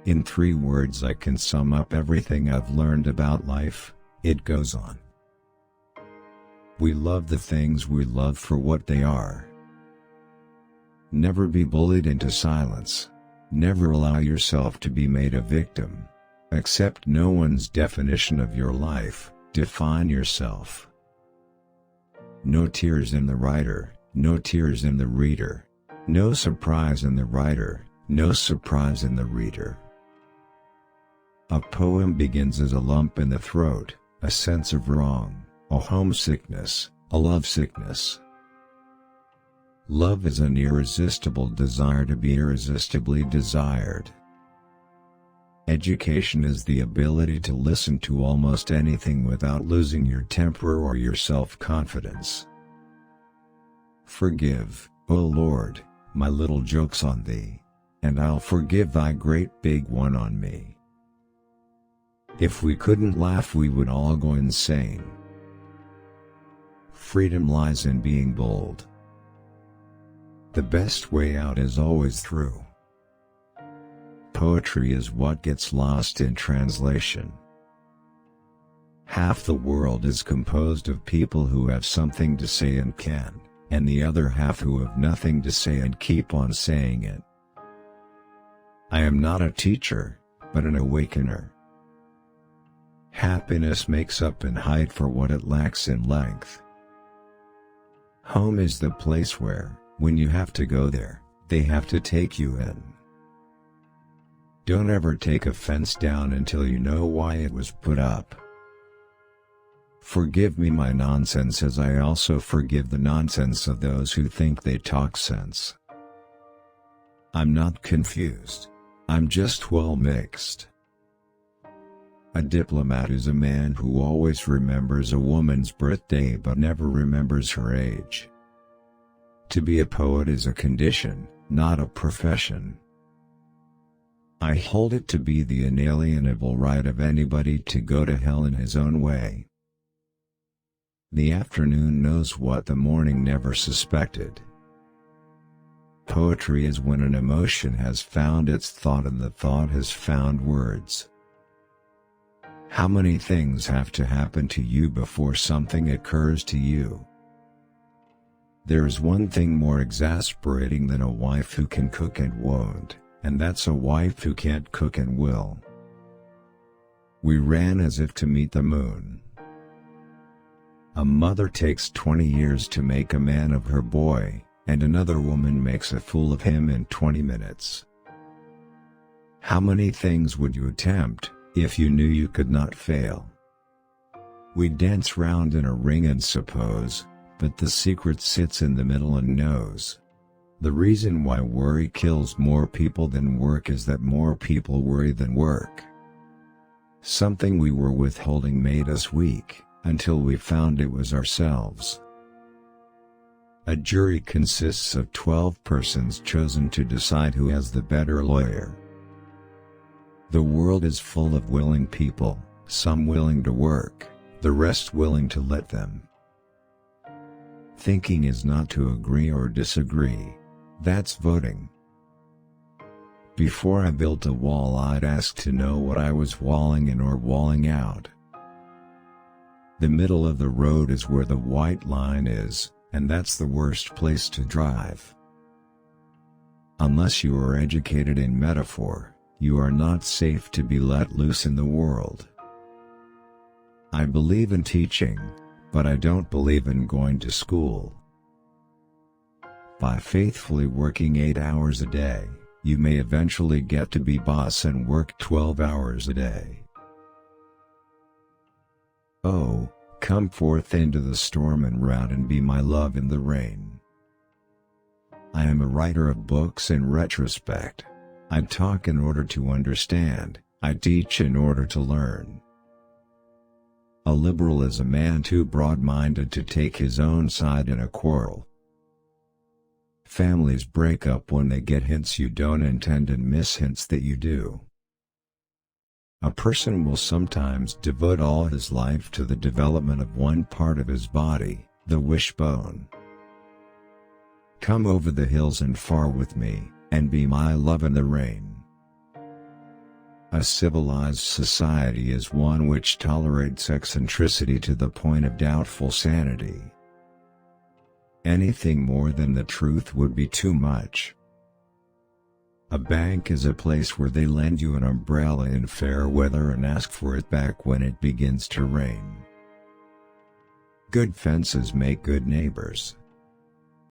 In 3 words I can sum up everything I've learned about life, it goes on. We love the things we love for what they are. Never be bullied into silence. Never allow yourself to be made a victim. Accept no one's definition of your life, define yourself. No tears in the writer, no tears in the reader. No surprise in the writer, no surprise in the reader. A poem begins as a lump in the throat, a sense of wrong, a homesickness, a lovesickness. Love is an irresistible desire to be irresistibly desired. Education is the ability to listen to almost anything without losing your temper or your self-confidence. Forgive, O Lord, my little jokes on thee, and I'll forgive thy great big one on me. If we couldn't laugh we would all go insane. Freedom lies in being bold. The best way out is always through. Poetry is what gets lost in translation. Half the world is composed of people who have something to say and can, and the other half who have nothing to say and keep on saying it. I am not a teacher, but an awakener. Happiness makes up in height for what it lacks in length. Home is the place where, when you have to go there, they have to take you in. Don't ever take a fence down until you know why it was put up. Forgive me my nonsense as I also forgive the nonsense of those who think they talk sense. I'm not confused. I'm just well mixed. A diplomat is a man who always remembers a woman's birthday but never remembers her age. To be a poet is a condition, not a profession. I hold it to be the inalienable right of anybody to go to hell in his own way. The afternoon knows what the morning never suspected. Poetry is when an emotion has found its thought and the thought has found words. How many things have to happen to you before something occurs to you? There is one thing more exasperating than a wife who can cook and won't, and that's a wife who can't cook and will. We ran as if to meet the moon. A mother takes 20 years to make a man of her boy, and another woman makes a fool of him in 20 minutes. How many things would you attempt, if you knew you could not fail? We dance round in a ring and suppose, but the secret sits in the middle and knows. The reason why worry kills more people than work is that more people worry than work. Something we were withholding made us weak, until we found it was ourselves. A jury consists of 12 persons chosen to decide who has the better lawyer. The world is full of willing people, some willing to work, the rest willing to let them. Thinking is not to agree or disagree. That's voting. Before I built a wall I'd ask to know what I was walling in or walling out. The middle of the road is where the white line is, and that's the worst place to drive. Unless you are educated in metaphor, you are not safe to be let loose in the world. I believe in teaching, but I don't believe in going to school. By faithfully working 8 hours a day, you may eventually get to be boss and work 12 hours a day. Oh, come forth into the storm and rout and be my love in the rain. I am a writer of books in retrospect. I talk in order to understand, I teach in order to learn. A liberal is a man too broad-minded to take his own side in a quarrel. Families break up when they get hints you don't intend and miss hints that you do. A person will sometimes devote all his life to the development of one part of his body, the wishbone. Come over the hills and far with me, and be my love in the rain. A civilized society is one which tolerates eccentricity to the point of doubtful sanity. Anything more than the truth would be too much. A bank is a place where they lend you an umbrella in fair weather and ask for it back when it begins to rain. Good fences make good neighbors.